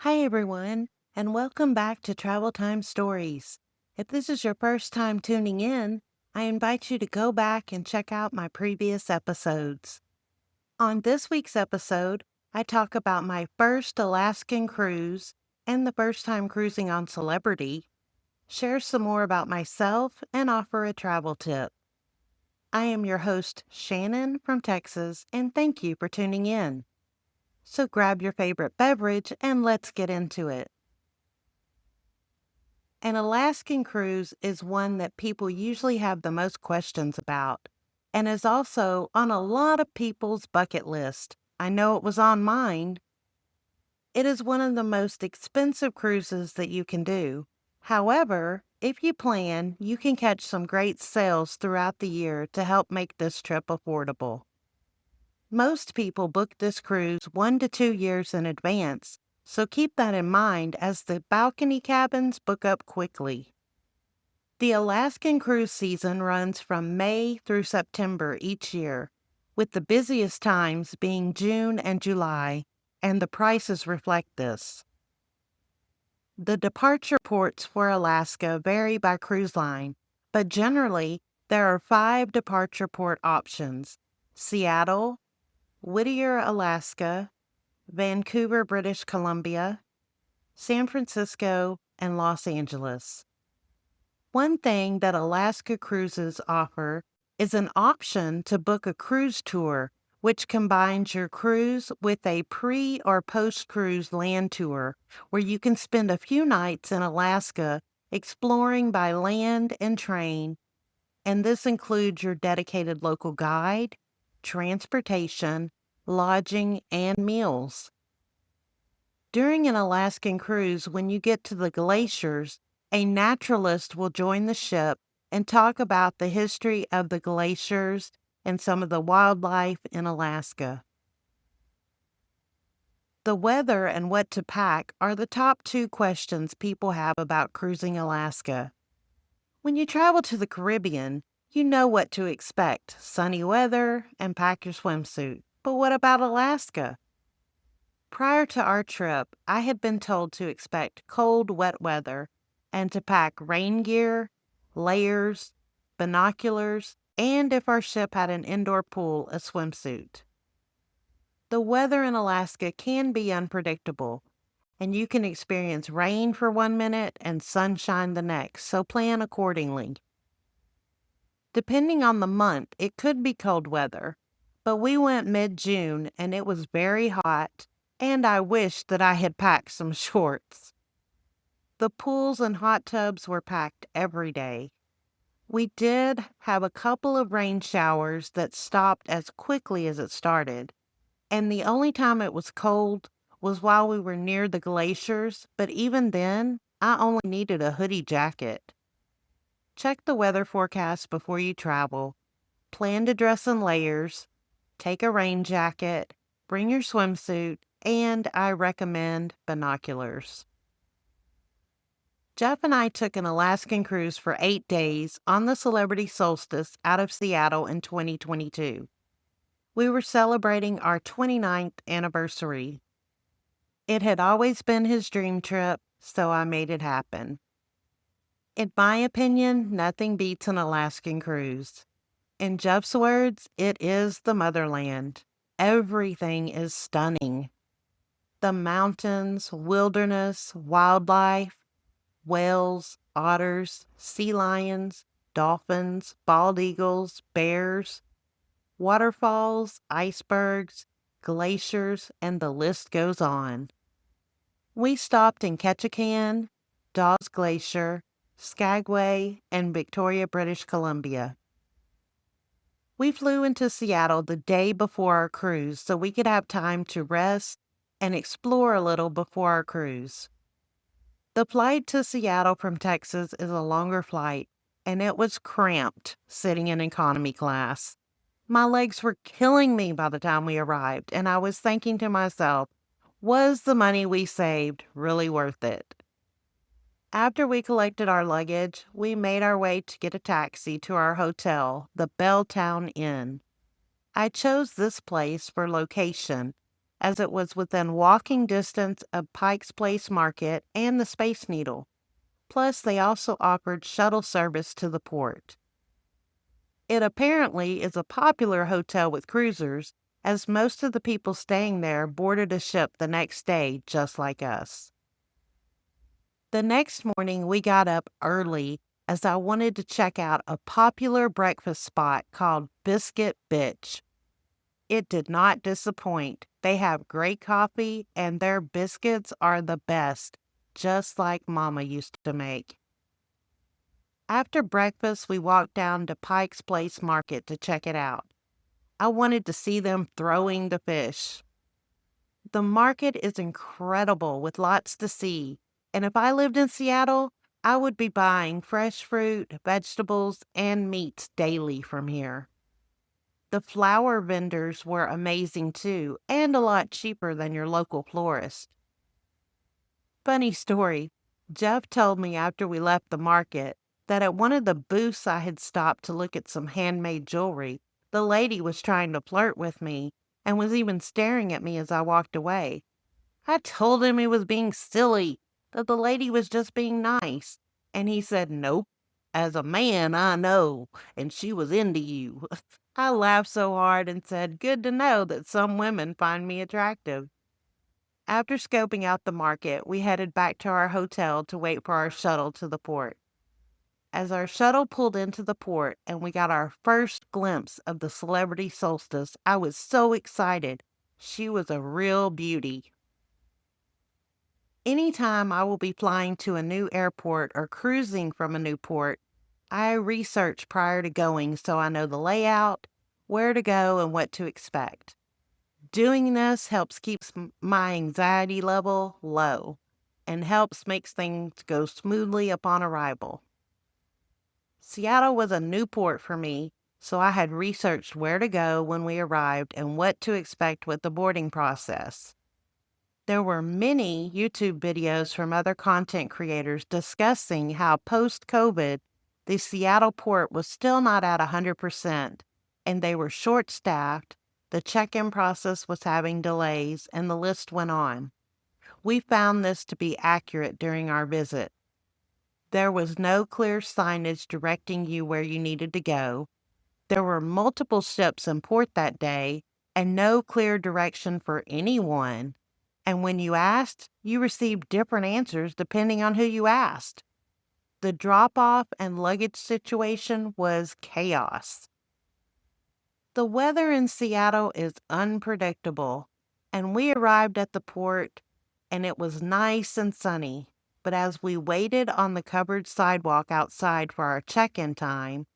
Hi, everyone, and welcome back to Travel Time Stories. If this is your first time tuning in, I invite you to go back and check out my previous episodes. On this week's episode, I talk about my first Alaskan cruise and the first time cruising on Celebrity, share some more about myself, and offer a travel tip. I am your host, Shannon from Texas, and thank you for tuning in. So grab your favorite beverage and let's get into it. An Alaskan cruise is one that people usually have the most questions about, and is also on a lot of people's bucket list. I know it was on mine. It is one of the most expensive cruises that you can do. However, if you plan, you can catch some great sales throughout the year to help make this trip affordable. Most people book this cruise 1 to 2 years in advance, so keep that in mind as the balcony cabins book up quickly. The Alaskan cruise season runs from May through September each year, with the busiest times being June and July, and the prices reflect this. The departure ports for Alaska vary by cruise line, but generally there are 5 departure port options: Seattle, Whittier, Alaska, Vancouver, British Columbia, San Francisco, and Los Angeles. One thing that Alaska cruises offer is an option to book a cruise tour, which combines your cruise with a pre or post cruise land tour, where you can spend a few nights in Alaska exploring by land and train, and this includes your dedicated local guide, transportation, lodging, and meals. During an Alaskan cruise, when you get to the glaciers, a naturalist will join the ship and talk about the history of the glaciers and some of the wildlife in Alaska. The weather and what to pack are the top 2 questions people have about cruising Alaska. When you travel to the Caribbean, you know what to expect: sunny weather and pack your swimsuit. But what about Alaska? Prior to our trip, I had been told to expect cold, wet weather and to pack rain gear, layers, binoculars, and if our ship had an indoor pool, a swimsuit. The weather in Alaska can be unpredictable, and you can experience rain for 1 minute and sunshine the next, so plan accordingly. Depending on the month, it could be cold weather, but we went mid-June and it was very hot, and I wished that I had packed some shorts. The pools and hot tubs were packed every day. We did have a couple of rain showers that stopped as quickly as it started, and the only time it was cold was while we were near the glaciers, but even then, I only needed a hoodie jacket. Check the weather forecast before you travel. Plan to dress in layers, take a rain jacket, bring your swimsuit, and I recommend binoculars. Jeff and I took an Alaskan cruise for 8 days on the Celebrity Solstice out of Seattle in 2022. We were celebrating our 29th anniversary. It had always been his dream trip, so I made it happen. In my opinion, nothing beats an Alaskan cruise. In Jeff's words, it is the motherland. Everything is stunning. The mountains, wilderness, wildlife, whales, otters, sea lions, dolphins, bald eagles, bears, waterfalls, icebergs, glaciers, and the list goes on. We stopped in Ketchikan, Dawes Glacier, Skagway, and Victoria, British Columbia. We flew into Seattle the day before our cruise so we could have time to rest and explore a little before our cruise. The flight to Seattle from Texas is a longer flight, and it was cramped sitting in economy class. My legs were killing me by the time we arrived, and I was thinking to myself, was the money we saved really worth it? After we collected our luggage, we made our way to get a taxi to our hotel, the Belltown Inn. I chose this place for location, as it was within walking distance of Pike's Place Market and the Space Needle. Plus, they also offered shuttle service to the port. It apparently is a popular hotel with cruisers, as most of the people staying there boarded a ship the next day, just like us. The next morning, we got up early as I wanted to check out a popular breakfast spot called Biscuit Bitch. It did not disappoint. They have great coffee, and their biscuits are the best, just like Mama used to make. After breakfast, we walked down to Pike's Place Market to check it out. I wanted to see them throwing the fish. The market is incredible with lots to see, and if I lived in Seattle, I would be buying fresh fruit, vegetables, and meats daily from here. The flower vendors were amazing too, and a lot cheaper than your local florist. Funny story, Jeff told me after we left the market that at one of the booths I had stopped to look at some handmade jewelry, the lady was trying to flirt with me and was even staring at me as I walked away. I told him he was being silly, that the lady was just being nice, and he said, "Nope. As a man, I know, and she was into you." I laughed so hard and said, "Good to know that some women find me attractive." After scoping out the market, we headed back to our hotel to wait for our shuttle to the port. As our shuttle pulled into the port and we got our first glimpse of the Celebrity Solstice, I was so excited. She was a real beauty. Anytime I will be flying to a new airport or cruising from a new port, I research prior to going so I know the layout, where to go, and what to expect. Doing this helps keeps my anxiety level low and helps makes things go smoothly upon arrival. Seattle was a new port for me, so I had researched where to go when we arrived and what to expect with the boarding process. There were many YouTube videos from other content creators discussing how post-COVID, the Seattle port was still not at 100%, and they were short-staffed, the check-in process was having delays, and the list went on. We found this to be accurate during our visit. There was no clear signage directing you where you needed to go. There were multiple ships in port that day, and no clear direction for anyone. And when you asked, you received different answers depending on who you asked. The drop-off and luggage situation was chaos. The weather in Seattle is unpredictable, and we arrived at the port and it was nice and sunny. But as we waited on the covered sidewalk outside for our check-in time,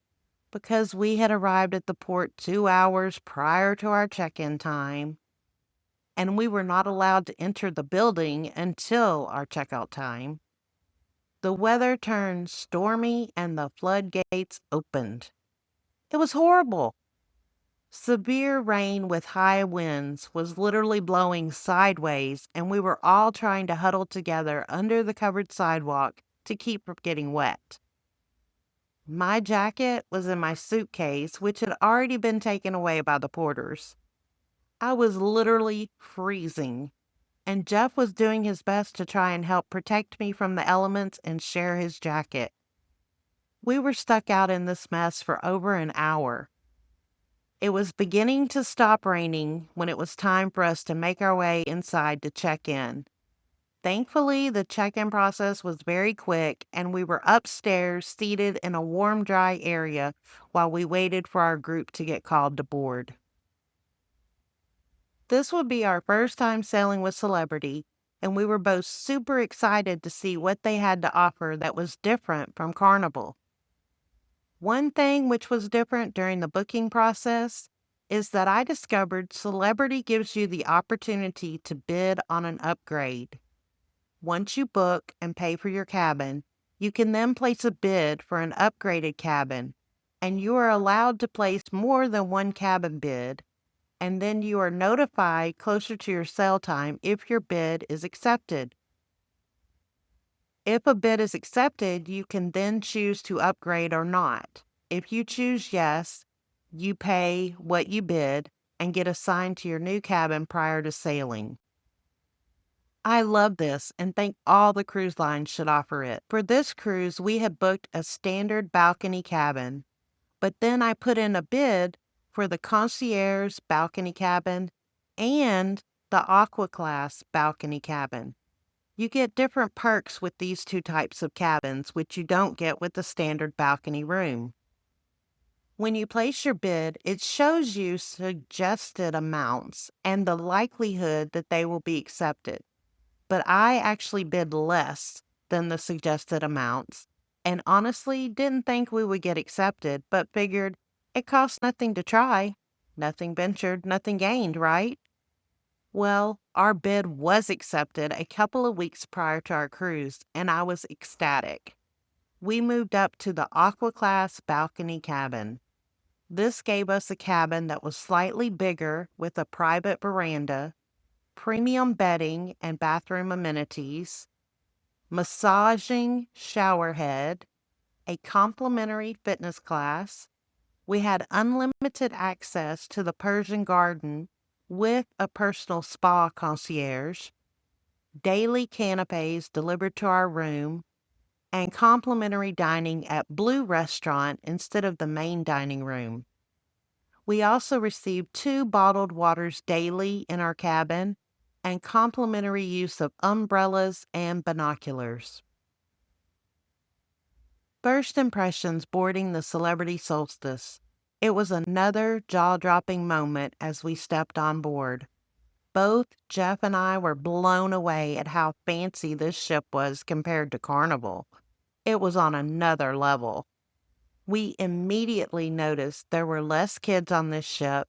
because we had arrived at the port 2 hours prior to our check-in time, and we were not allowed to enter the building until our checkout time, the weather turned stormy and the floodgates opened. It was horrible. Severe rain with high winds was literally blowing sideways, and we were all trying to huddle together under the covered sidewalk to keep from getting wet. My jacket was in my suitcase, which had already been taken away by the porters. I was literally freezing, and Jeff was doing his best to try and help protect me from the elements and share his jacket. We were stuck out in this mess for over an hour. It was beginning to stop raining when it was time for us to make our way inside to check in. Thankfully, the check-in process was very quick, and we were upstairs seated in a warm, dry area while we waited for our group to get called to board. This would be our first time sailing with Celebrity, and we were both super excited to see what they had to offer that was different from Carnival. One thing which was different during the booking process is that I discovered Celebrity gives you the opportunity to bid on an upgrade. Once you book and pay for your cabin, you can then place a bid for an upgraded cabin, and you are allowed to place more than one cabin bid, and then you are notified closer to your sail time if your bid is accepted. If a bid is accepted, you can then choose to upgrade or not. If you choose yes, you pay what you bid, and get assigned to your new cabin prior to sailing. I love this and think all the cruise lines should offer it. For this cruise, we had booked a standard balcony cabin, but then I put in a bid for the concierge balcony cabin and the Aqua Class balcony cabin. You get different perks with these two types of cabins, which you don't get with the standard balcony room. When you place your bid, it shows you suggested amounts and the likelihood that they will be accepted. But I actually bid less than the suggested amounts and honestly didn't think we would get accepted, but figured it costs nothing to try. Nothing ventured, nothing gained, right? Well, our bid was accepted a couple of weeks prior to our cruise, and I was ecstatic. We moved up to the Aqua Class balcony cabin. This gave us a cabin that was slightly bigger with a private veranda, premium bedding and bathroom amenities, massaging shower head, a complimentary fitness class. We had unlimited access to the Persian garden with a personal spa concierge, daily canapes delivered to our room, and complimentary dining at Blue Restaurant instead of the main dining room. We also received 2 bottled waters daily in our cabin and complimentary use of umbrellas and binoculars. First impressions boarding the Celebrity Solstice. It was another jaw-dropping moment as we stepped on board. Both Jeff and I were blown away at how fancy this ship was compared to Carnival. It was on another level. We immediately noticed there were less kids on this ship,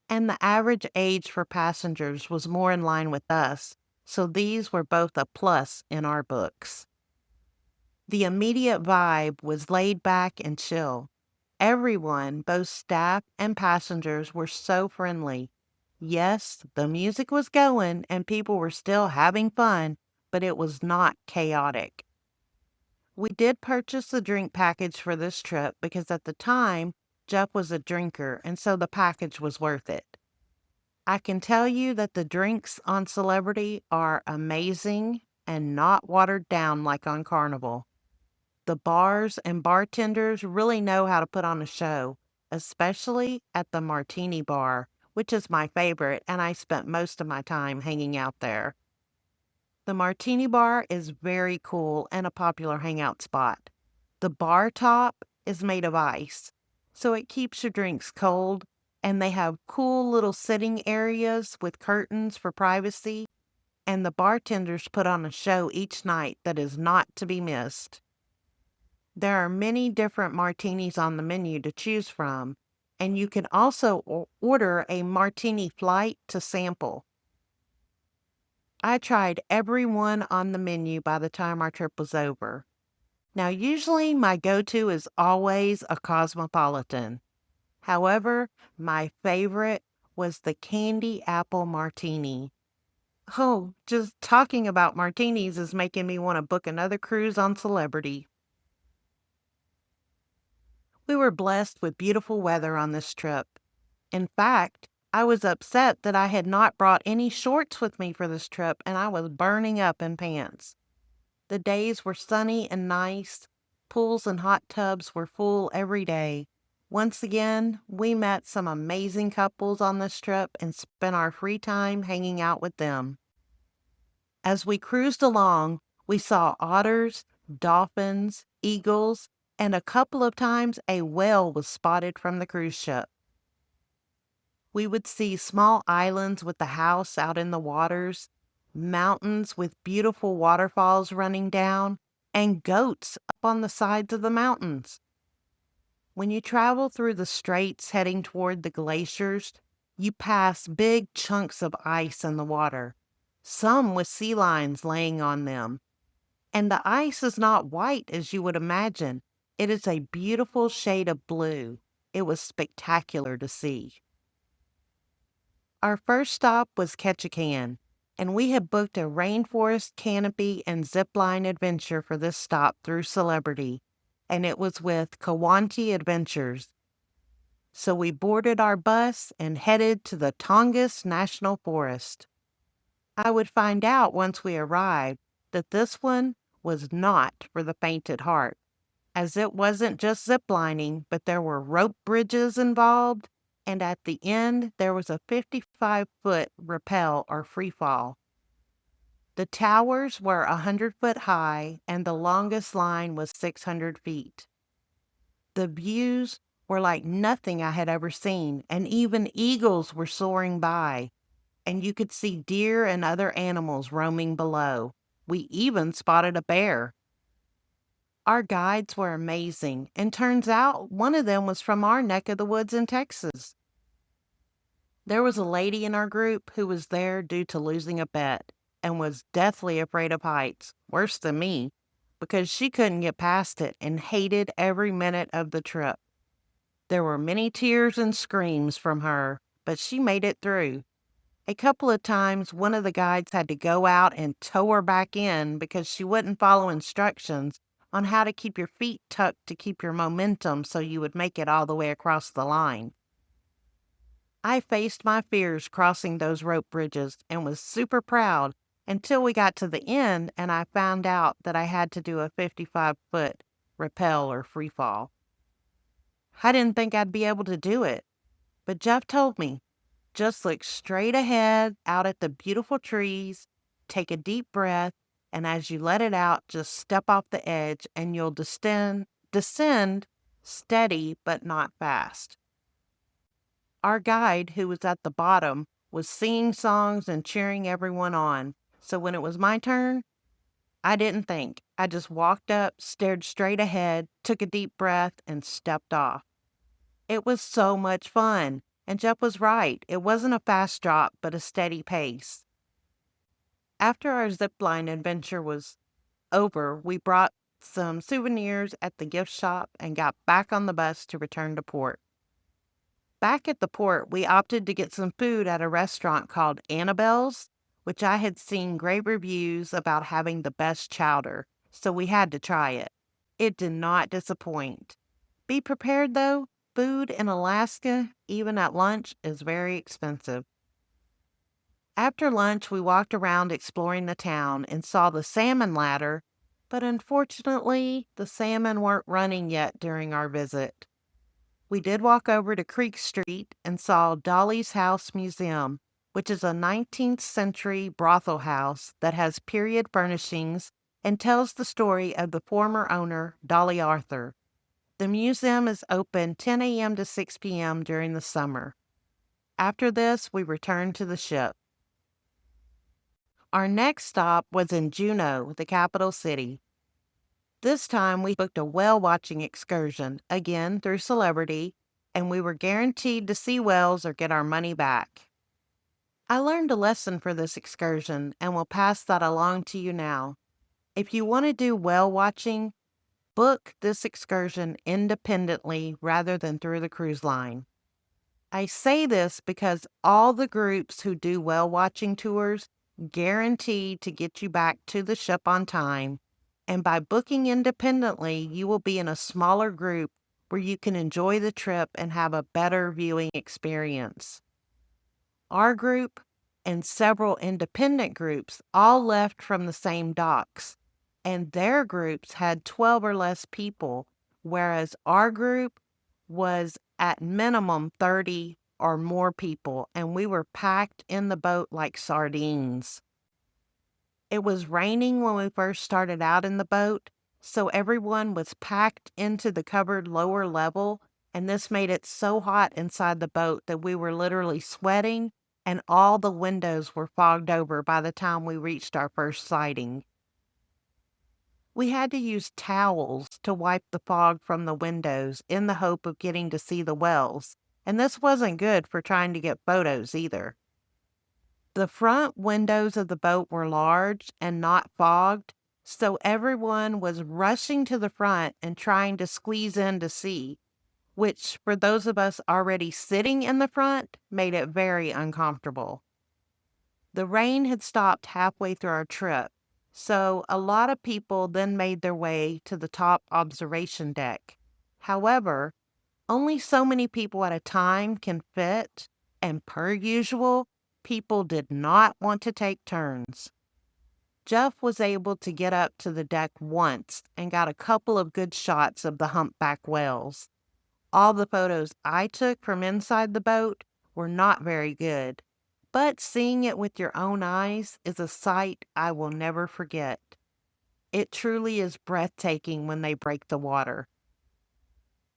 and the average age for passengers was more in line with us, so these were both a plus in our books. The immediate vibe was laid back and chill. Everyone, both staff and passengers, were so friendly. Yes, the music was going and people were still having fun, but it was not chaotic. We did purchase the drink package for this trip because at the time, Jeff was a drinker, and so the package was worth it. I can tell you that the drinks on Celebrity are amazing and not watered down like on Carnival. The bars and bartenders really know how to put on a show, especially at the Martini Bar, which is my favorite, and I spent most of my time hanging out there. The Martini Bar is very cool and a popular hangout spot. The bar top is made of ice, so it keeps your drinks cold, and they have cool little sitting areas with curtains for privacy, and the bartenders put on a show each night that is not to be missed. There are many different martinis on the menu to choose from, and you can also order a martini flight to sample. I tried every one on the menu by the time our trip was over. Now, usually my go-to is always a cosmopolitan. However, my favorite was the candy apple martini. Oh, just talking about martinis is making me want to book another cruise on Celebrity. We were blessed with beautiful weather on this trip. In fact, I was upset that I had not brought any shorts with me for this trip and I was burning up in pants. The days were sunny and nice. Pools and hot tubs were full every day. Once again, we met some amazing couples on this trip and spent our free time hanging out with them. As we cruised along, we saw otters, dolphins, eagles, and a couple of times a whale was spotted from the cruise ship. We would see small islands with the house out in the waters, mountains with beautiful waterfalls running down, and goats up on the sides of the mountains. When you travel through the straits heading toward the glaciers, you pass big chunks of ice in the water, some with sea lions laying on them. And the ice is not white as you would imagine. It is a beautiful shade of blue. It was spectacular to see. Our first stop was Ketchikan, and we had booked a rainforest canopy and zipline adventure for this stop through Celebrity, and it was with Kawanti Adventures. So we boarded our bus and headed to the Tongass National Forest. I would find out once we arrived that this one was not for the faint at heart, as it wasn't just ziplining, but there were rope bridges involved, and at the end there was a 55-foot rappel or free fall. The towers were 100 foot high, and the longest line was 600 feet. The views were like nothing I had ever seen, and even eagles were soaring by, and you could see deer and other animals roaming below. We even spotted a bear. Our guides were amazing, and turns out one of them was from our neck of the woods in Texas. There was a lady in our group who was there due to losing a bet and was deathly afraid of heights, worse than me, because she couldn't get past it and hated every minute of the trip. There were many tears and screams from her, but she made it through. A couple of times, one of the guides had to go out and tow her back in because she wouldn't follow instructions on how to keep your feet tucked to keep your momentum so you would make it all the way across the line. I faced my fears crossing those rope bridges and was super proud until we got to the end and I found out that I had to do a 55-foot rappel or free fall. I didn't think I'd be able to do it, but Jeff told me, just look straight ahead out at the beautiful trees, take a deep breath, and as you let it out, just step off the edge and you'll descend steady but not fast. Our guide, who was at the bottom, was singing songs and cheering everyone on. So when it was my turn, I didn't think. I just walked up, stared straight ahead, took a deep breath, and stepped off. It was so much fun. And Jeff was right. It wasn't a fast drop, but a steady pace. After our zipline adventure was over, we brought some souvenirs at the gift shop and got back on the bus to return to port. Back at the port, we opted to get some food at a restaurant called Annabelle's, which I had seen great reviews about having the best chowder, so we had to try it. It did not disappoint. Be prepared, though. Food in Alaska, even at lunch, is very expensive. After lunch, we walked around exploring the town and saw the salmon ladder, but unfortunately, the salmon weren't running yet during our visit. We did walk over to Creek Street and saw Dolly's House Museum, which is a 19th century brothel house that has period furnishings and tells the story of the former owner, Dolly Arthur. The museum is open 10 a.m. to 6 p.m. during the summer. After this, we returned to the ship. Our next stop was in Juneau, the capital city. This time we booked a whale-watching excursion, again through Celebrity, and we were guaranteed to see whales or get our money back. I learned a lesson for this excursion and will pass that along to you now. If you want to do whale watching, book this excursion independently rather than through the cruise line. I say this because all the groups who do whale watching tours guarantee to get you back to the ship on time, and by booking independently, you will be in a smaller group where you can enjoy the trip and have a better viewing experience. Our group and several independent groups all left from the same docks, and their groups had 12 or less people, whereas our group was at minimum 30 or more people, and we were packed in the boat like sardines. It was raining when we first started out in the boat, so everyone was packed into the covered lower level, and this made it so hot inside the boat that we were literally sweating, and all the windows were fogged over by the time we reached our first sighting. We had to use towels to wipe the fog from the windows in the hope of getting to see the whales, and this wasn't good for trying to get photos either. The front windows of the boat were large and not fogged, so everyone was rushing to the front and trying to squeeze in to see, which for those of us already sitting in the front made it very uncomfortable. The rain had stopped halfway through our trip, so a lot of people then made their way to the top observation deck. However, Only so many people at a time can fit, and per usual, people did not want to take turns. Jeff was able to get up to the deck once and got a couple of good shots of the humpback whales. All the photos I took from inside the boat were not very good, but seeing it with your own eyes is a sight I will never forget. It truly is breathtaking when they break the water.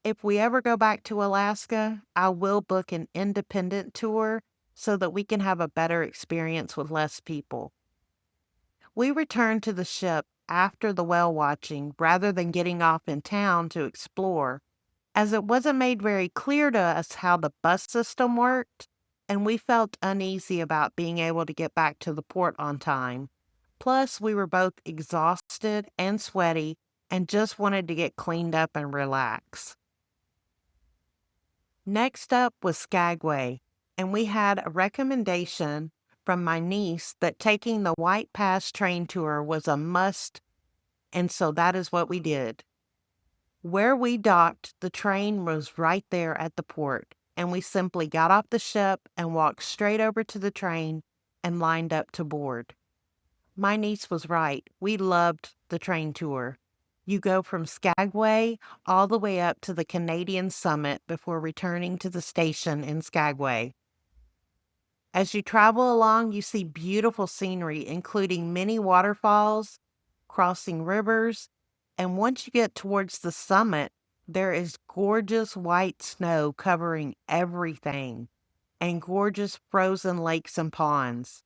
If we ever go back to Alaska, I will book an independent tour so that we can have a better experience with less people. We returned to the ship after the whale watching rather than getting off in town to explore, as it wasn't made very clear to us how the bus system worked, and we felt uneasy about being able to get back to the port on time. Plus, we were both exhausted and sweaty and just wanted to get cleaned up and relax. Next up was Skagway, and we had a recommendation from my niece that taking the White Pass train tour was a must, and so that is what we did. Where we docked, the train was right there at the port, and we simply got off the ship and walked straight over to the train and lined up to board. My niece was right. We loved the train tour. You go from Skagway all the way up to the Canadian summit before returning to the station in Skagway. As you travel along, you see beautiful scenery, including many waterfalls, crossing rivers, and once you get towards the summit, there is gorgeous white snow covering everything, and gorgeous frozen lakes and ponds.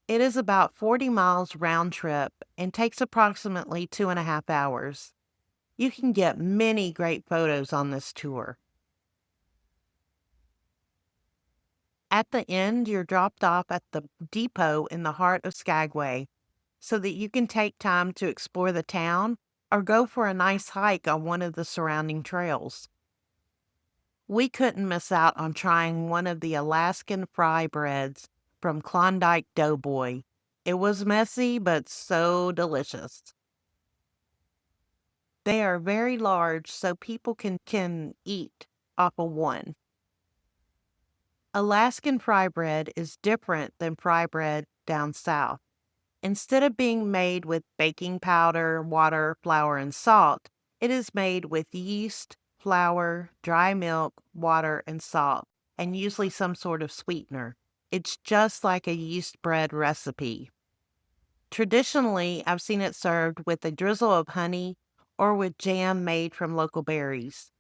It is about 40 miles round trip and takes approximately 2.5 hours. You can get many great photos on this tour. At the end, you're dropped off at the depot in the heart of Skagway so that you can take time to explore the town or go for a nice hike on one of the surrounding trails. We couldn't miss out on trying one of the Alaskan fry breads from Klondike Doughboy. It was messy, but so delicious. They are very large, so people can eat off of one. Alaskan fry bread is different than fry bread down south. Instead of being made with baking powder, water, flour, and salt, it is made with yeast, flour, dry milk, water, and salt, and usually some sort of sweetener. It's just like a yeast bread recipe. Traditionally, I've seen it served with a drizzle of honey or with jam made from local berries.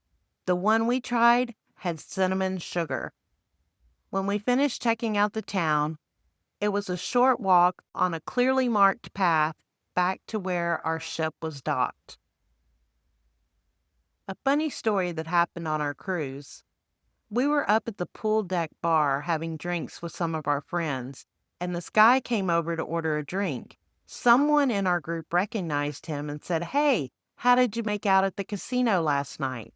The one we tried had cinnamon sugar. When we finished checking out the town, it was a short walk on a clearly marked path back to where our ship was docked. A funny story that happened on our cruise. We were up at the pool deck bar having drinks with some of our friends, and this guy came over to order a drink. Someone in our group recognized him and said, "Hey, how did you make out at the casino last night?"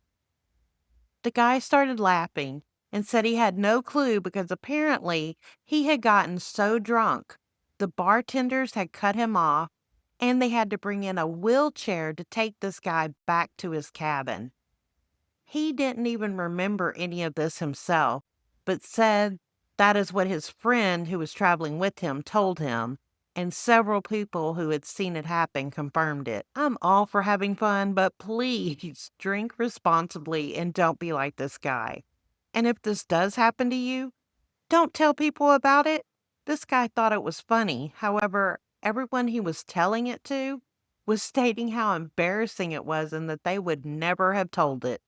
The guy started laughing and said he had no clue because apparently he had gotten so drunk, the bartenders had cut him off and they had to bring in a wheelchair to take this guy back to his cabin. He didn't even remember any of this himself, but said that is what his friend who was traveling with him told him, and several people who had seen it happen confirmed it. I'm all for having fun, but please drink responsibly and don't be like this guy. And if this does happen to you, don't tell people about it. This guy thought it was funny. However, everyone he was telling it to was stating how embarrassing it was and that they would never have told it.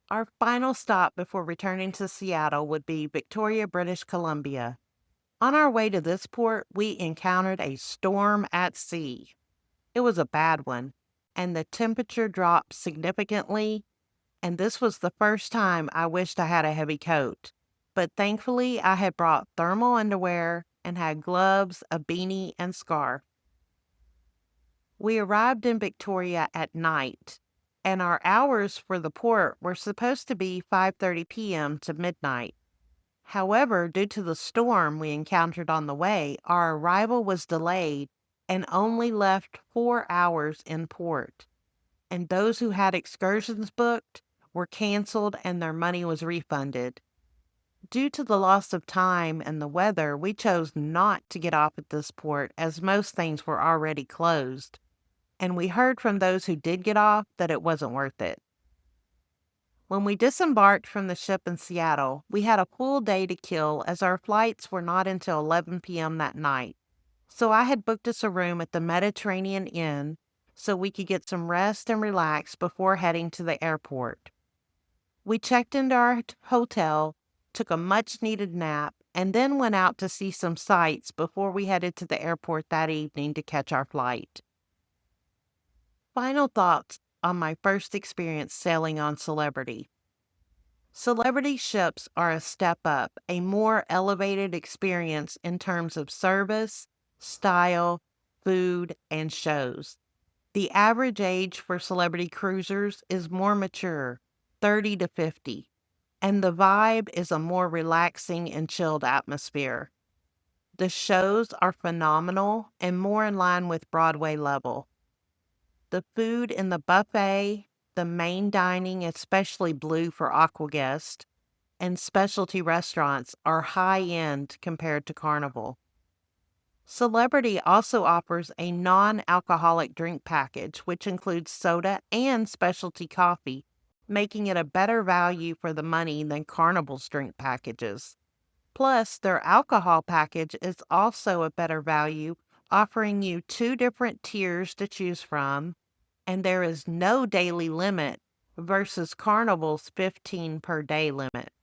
Our final stop before returning to Seattle would be Victoria, British Columbia. On our way to this port, we encountered a storm at sea. It was a bad one, and the temperature dropped significantly, and this was the first time I wished I had a heavy coat. But thankfully, I had brought thermal underwear and had gloves, a beanie, and scarf. We arrived in Victoria at night, and our hours for the port were supposed to be 5:30 p.m. to midnight. However, due to the storm we encountered on the way, our arrival was delayed and only left 4 hours in port. and those who had excursions booked were canceled and their money was refunded. Due to the loss of time and the weather, we chose not to get off at this port as most things were already closed, and we heard from those who did get off that it wasn't worth it. When we disembarked from the ship in Seattle, we had a full day to kill as our flights were not until 11 p.m. that night. So I had booked us a room at the Mediterranean Inn so we could get some rest and relax before heading to the airport. We checked into our hotel, took a much needed nap, and then went out to see some sights before we headed to the airport that evening to catch our flight. Final thoughts on my first experience sailing on Celebrity. Celebrity ships are a step up, a more elevated experience in terms of service, style, food, and shows. The average age for celebrity cruisers is more mature, 30 to 50, and the vibe is a more relaxing and chilled atmosphere. The shows are phenomenal and more in line with Broadway level. The food in the buffet, the main dining, especially Blue for Aqua guests, and specialty restaurants are high end compared to Carnival. Celebrity also offers a non alcoholic drink package, which includes soda and specialty coffee, making it a better value for the money than Carnival's drink packages. Plus, their alcohol package is also a better value, offering you two different tiers to choose from, and there is no daily limit versus Carnival's 15 per day limit.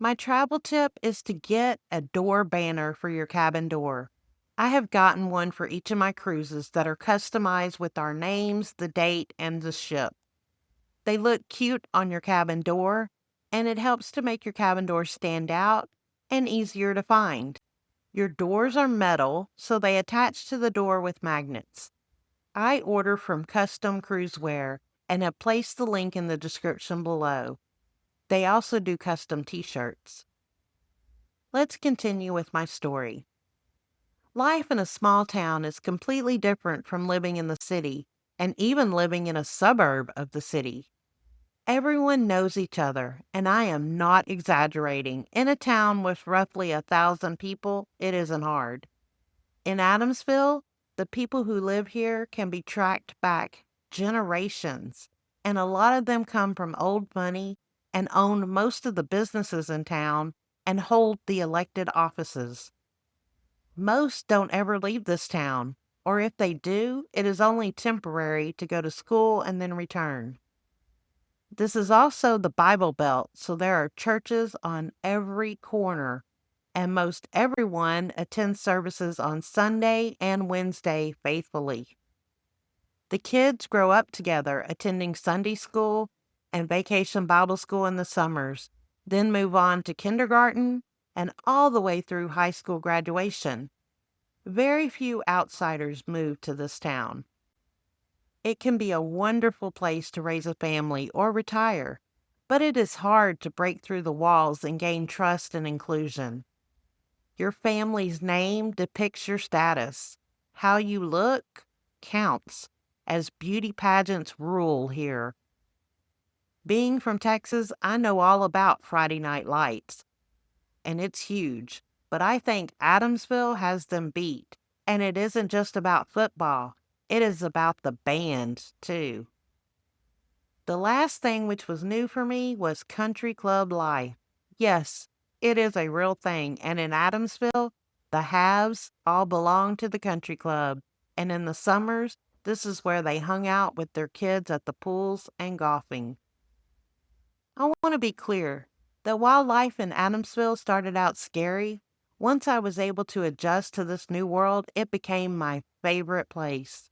My travel tip is to get a door banner for your cabin door. I have gotten one for each of my cruises that are customized with our names, the date, and the ship. They look cute on your cabin door, and it helps to make your cabin door stand out and easier to find. Your doors are metal, so they attach to the door with magnets. I order from Custom Cruiseware and have placed the link in the description below. They also do custom t-shirts. Let's continue with my story. Life in a small town is completely different from living in the city and even living in a suburb of the city. Everyone knows each other, and I am not exaggerating. In a town with roughly 1,000 people, it isn't hard. In Adamsville, the people who live here can be tracked back generations, and a lot of them come from old money and own most of the businesses in town and hold the elected offices. Most don't ever leave this town, or if they do, it is only temporary to go to school and then return. This is also the Bible Belt, so there are churches on every corner, and most everyone attends services on Sunday and Wednesday faithfully. The kids grow up together, attending Sunday school and vacation Bible school in the summers, then move on to kindergarten and all the way through high school graduation. Very few outsiders move to this town. It can be a wonderful place to raise a family or retire, but it is hard to break through the walls and gain trust and inclusion. Your family's name depicts your status. How you look counts, as beauty pageants rule here. Being from Texas, I know all about Friday Night Lights, and it's huge, but I think Adamsville has them beat, and it isn't just about football. It is about the band, too. The last thing which was new for me was country club life. Yes, it is a real thing, and in Adamsville, the haves all belong to the country club, and in the summers, this is where they hung out with their kids at the pools and golfing. I want to be clear that while life in Adamsville started out scary, once I was able to adjust to this new world, it became my favorite place.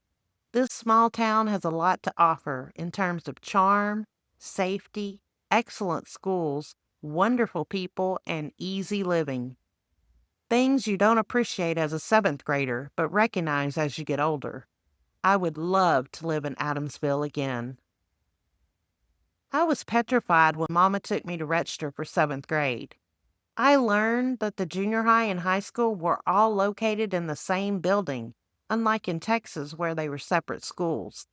This small town has a lot to offer in terms of charm, safety, excellent schools, wonderful people, and easy living. Things you don't appreciate as a seventh grader, but recognize as you get older. I would love to live in Adamsville again. I was petrified when Mama took me to register for seventh grade. I learned that the junior high and high school were all located in the same building, unlike in Texas where they were separate schools.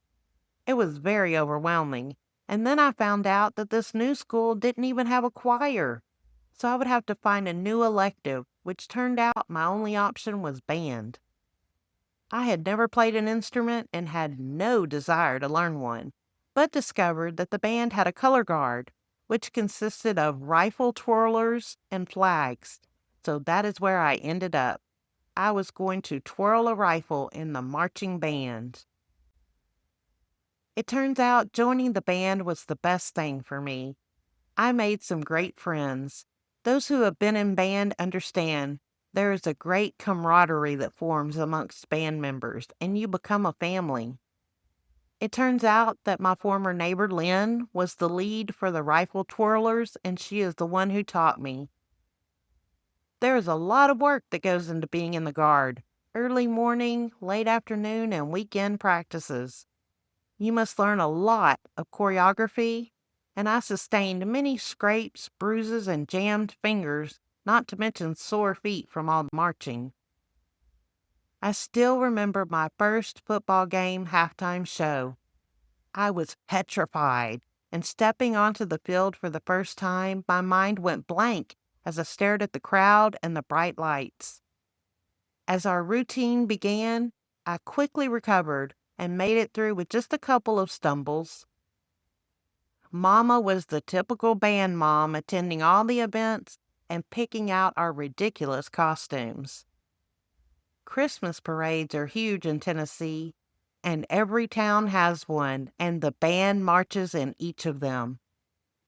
It was very overwhelming. And then I found out that this new school didn't even have a choir. So I would have to find a new elective, which turned out my only option was band. I had never played an instrument and had no desire to learn one, but discovered that the band had a color guard, which consisted of rifle twirlers and flags. So that is where I ended up. I was going to twirl a rifle in the marching band. It turns out joining the band was the best thing for me. I made some great friends. Those who have been in band understand there is a great camaraderie that forms amongst band members, and you become a family. It turns out that my former neighbor Lynn was the lead for the rifle twirlers, and she is the one who taught me. There is a lot of work that goes into being in the Guard: early morning, late afternoon, and weekend practices. You must learn a lot of choreography, and I sustained many scrapes, bruises, and jammed fingers, not to mention sore feet from all the marching. I still remember my first football game halftime show. I was petrified, and stepping onto the field for the first time, my mind went blank as I stared at the crowd and the bright lights. As our routine began, I quickly recovered and made it through with just a couple of stumbles. Mama was the typical band mom, attending all the events and picking out our ridiculous costumes. Christmas parades are huge in Tennessee, and every town has one, and the band marches in each of them.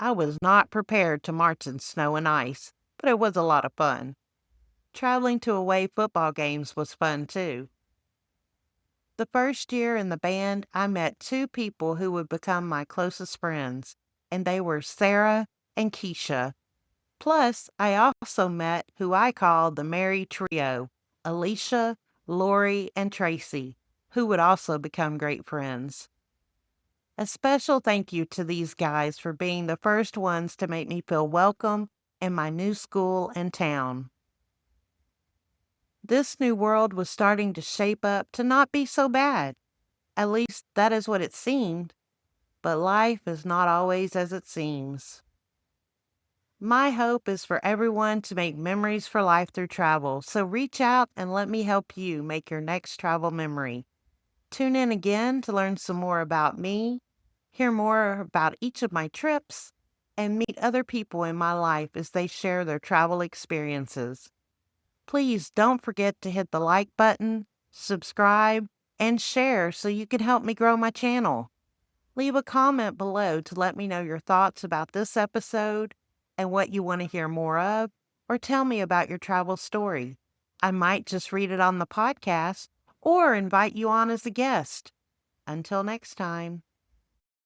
I was not prepared to march in snow and ice, but it was a lot of fun. Traveling to away football games was fun too. The first year in the band, I met two people who would become my closest friends, and they were Sarah and Keisha. Plus, I also met who I called the Merry Trio: Alicia, Lori, and Tracy, who would also become great friends. A special thank you to these guys for being the first ones to make me feel welcome in my new school and town. This new world was starting to shape up to not be so bad. At least that is what it seemed. But life is not always as it seems. My hope is for everyone to make memories for life through travel, so reach out and let me help you make your next travel memory. Tune in again to learn some more about me, hear more about each of my trips, and meet other people in my life as they share their travel experiences. Please don't forget to hit the like button, subscribe, and share so you can help me grow my channel. Leave a comment below to let me know your thoughts about this episode and what you want to hear more of, or tell me about your travel story. I might just read it on the podcast or invite you on as a guest. Until next time.